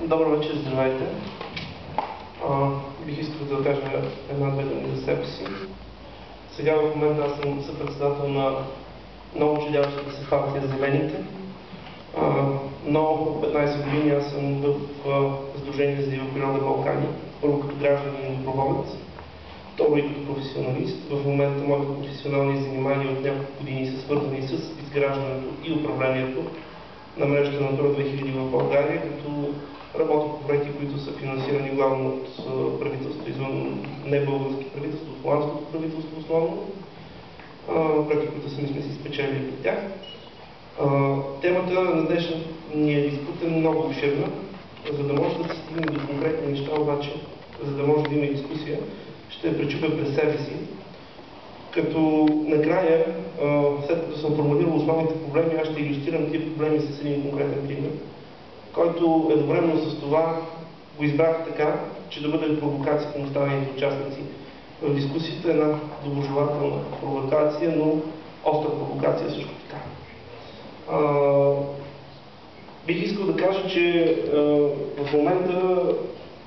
Добър вечер, здравейте! Бих искал да кажа една-две думи за себе си. Сега в момента аз съм съпредседател на много учредяващата се партия Зелените. Но от 15 години аз съм в Сдружение за дива природа Балкани, първо като гражданин и доброволец, второ и като професионалист. В момента моите професионални занимания от няколко години са свързани с изграждането и управлението на мрежата Натура 2000 в България, като работя по проекти, които са финансирани главно от правителство, извън небългарски правителство, от холандското правителство основно. Проекти, които сме си спечелили от тях. Темата на днешния диспут е много обширна. За да може да се стигне до конкретни неща, обаче, за да може да има дискусия, ще я пречупя през себе си. Като накрая, след като съм формулирал основните проблеми, аз ще илюстрирам тия проблеми с един конкретен пример, който едновременно с това го избрах така, че да бъде провокация към останалите участници в дискусията, една доброжелателна провокация, но остра провокация също така. Бих искал да кажа, че в момента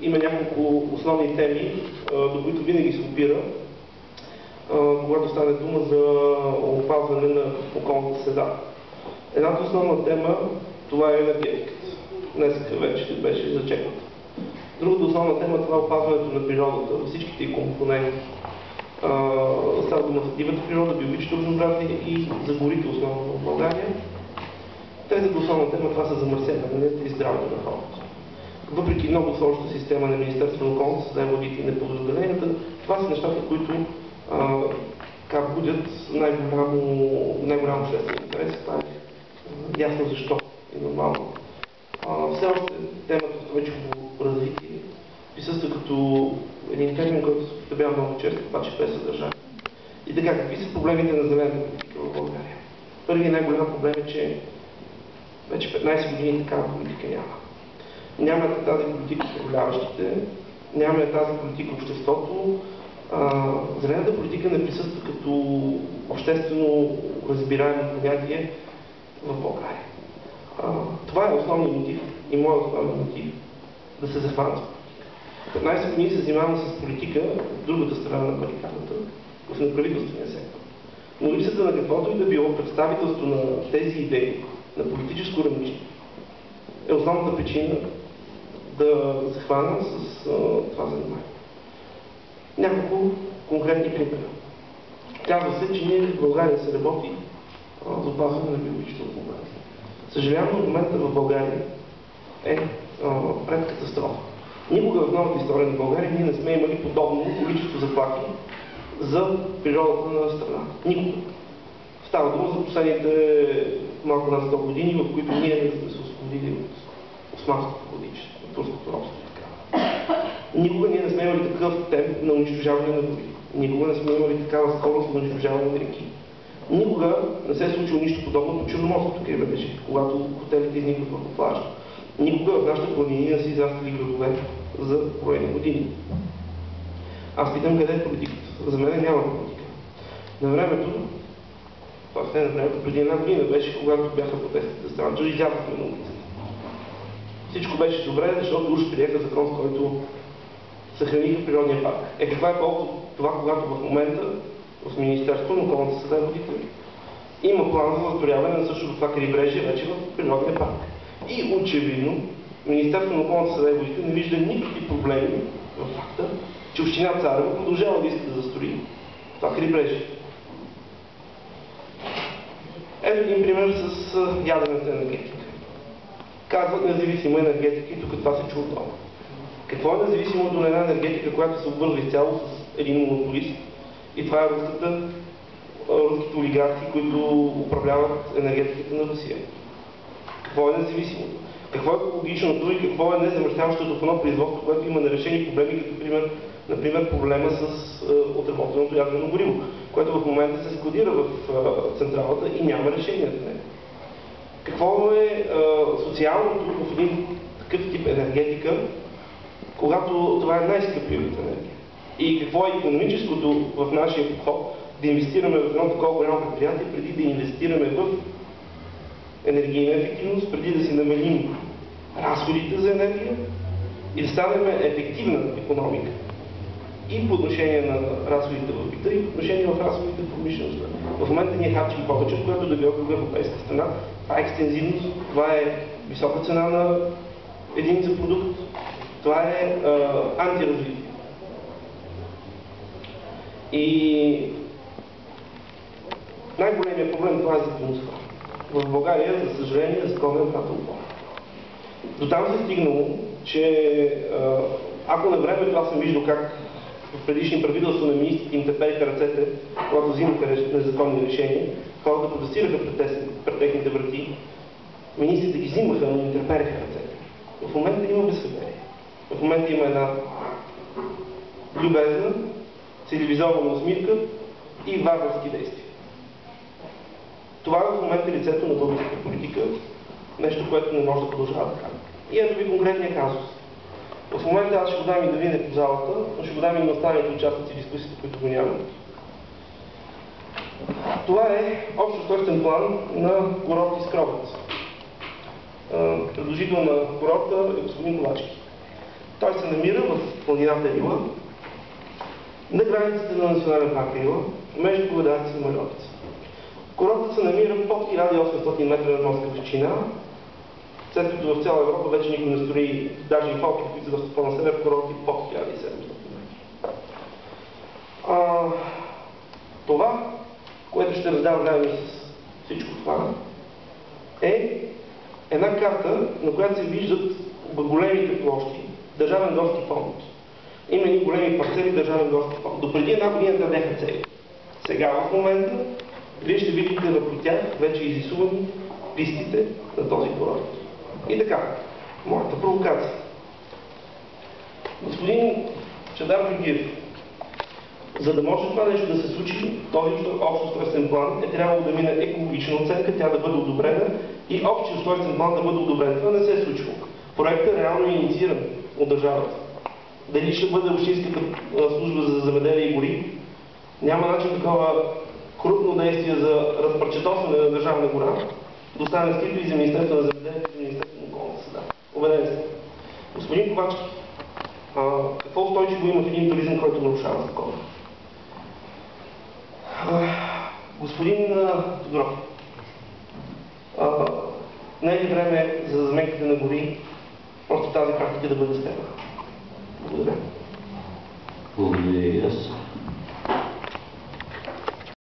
има няколко основни теми, до които винаги се опира, когато стане дума за опазване на околната среда. Едната основна тема, това е енергетиката. Днес вече беше зачекната. Другата основна тема, това е опазването на природата, във всичките й компоненти. Става дума за дивата природа, биологичното разнообразие и за горите основно в България. Третата основна тема, това са замърсяването и здравето на хората. Въпреки много сложната система на Министерството на околната среда, водите и неподразделенията, това са нещата, които будят най-голям обществен интерес. Това е ясно защо и нормално. Все още темата в човешко развитие присъства като един термин, който се употребява много често, обаче без съдържание. И така, какви са проблемите на зелената политика в България? Първият най-голям проблем е, че вече 15 години такава политика няма. Нямаме тази политика управляващите, нямаме тази политика обществото. Зелената политика не присъства като обществено разбираемо понятие в България. Това е основният мотив и моят основен мотив да се захвана с политика. 15 години се занимавам с политика в другата страна на барикадата, в неправителствения сектор. Но липсата на каквото и да било представителство на тези идеи на политическо равнище е основната причина да се хвана с това занимание. Няколко конкретни примера. Казва се, че ние в България се работи за опазване на биологичното разнообразие. Съжалявам, в момента в България е пред катастрофа. Никога в новата история на България ние не сме имали подобно количество заплахи за природата на страната. Никога. Става дума за последните малко над 100 години, в които ние сме се освободили от османското владичество, от турското робство. Никога ние не сме имали такъв темп на унищожаване на гори. Никога не сме имали такава скорост на унищожаване на реки. Никога не се е случило нищо подобно по Черноморското крайбрежие, когато хотелите изникват върху плажа. Никога в нашата планини не са израствали градове за броени години. Аз питам къде е политиката. За мен няма политика. На времето, това на времето преди една година беше, когато бяха протестите в страната, излязохме на улицата. Всичко беше добре, защото уж приеха закон, с който съхраниха природния парк. Каква е полза това, когато в момента в Министерството на околната среда и водите има план за застрояване на същото това крайбрежие вече в природния парк. И очевидно Министерството на околната среда и водите не вижда никакви проблеми в факта, че община Царево продължава да иска да застрои това крайбрежие. Ето един пример с ядрената енергетика. Казват независима енергетика и тук това се чува много. Какво е независимо до една енергетика, която се обвързва изцяло с един монополист? И това е руските олигархи, които управляват енергетиката на Русия. Какво е независимото? Какво е екологичното и какво е незамърсяващото в едно производство, което има нерешени проблеми, като например проблема с отработеното ядрено гориво, което в момента се складира в централата и няма решение за него. Какво е социалното в един такъв тип енергетика, когато това е най-скъпия вид енергия? И какво е икономическото в нашия подход да инвестираме в едно такова голямо предприятие, преди да инвестираме в енергийна ефективност, преди да си намалим разходите за енергия и да станем ефективна икономика. И по отношение на разходите в бита, и по отношение в разходите в промишлеността. В момента ние харчим повече, което да била друга европейска страна. Това е екстензивност, това е висока цена на единица продукт, това е антиразвитие. И най-големият проблем това е законността. В България, за съжаление, законът е вратът опор. До там се стигнало, че ако на времето аз съм виждал как в предишни правителства на министрите им тепериха ръцете, когато взимаха незаконни решения, хората протестираха пред техните врати, министрите ги взимаха, но им трепериха ръцете. В момента има безхаберие. В момента има една любезна, цивилизована усмивка и варварски действия. Това е в момента лицето на българската политика, нещо, което не може да продължава така. И ето ви конкретния казус. В момента аз ще го дам и да видя по залата, но ще го дам и на останалите участници в дискусията, които го нямат. Това е общ устройствен план на курорт Искровец. Предложител на курорта е господин Ковачки. Той се намира в планината Рила, на границите на Национален парк Рила, между Говедарци и Мариотица. Курортът се намира под 1800 метра над морска височина, след като в цяла Европа вече никой не строи, даже и Фалки, които са доста по-на север, курорти под 1700 метра. Това, което ще раздам заедно с всичко това, е една карта, на която се виждат големите площи, държавен горски фонд. Има и големи парцели, държавен горски фонд. Допреди една година те бяха цели. Сега в момента вие ще видите върху тях вече изрисувани пистите на този курорт. И така, моята провокация. Господин Чавдар Георгиев, за да може това нещо да се случи, този общ устройствен план е трябвало да мине екологична оценка, тя да бъде одобрена и общия устройствен план да бъде одобрен. Това не се е случило. Проектът реално е иницииран от държавата. Дали ще бъде Общинската служба за земеделие и гори, няма начин такова крупно действие за разпарчетосване на държавна гора да остане скрито и за Министерството на земеделието и за Министерството на околната среда. Убеден сте. Господин Ковачки, какво устойчиво има в един туризъм, който нарушава закона? Господин Тодоров, не е ли време за заменките на гори просто тази практика да бъде спряна? Благодаря. Благодаря и аз.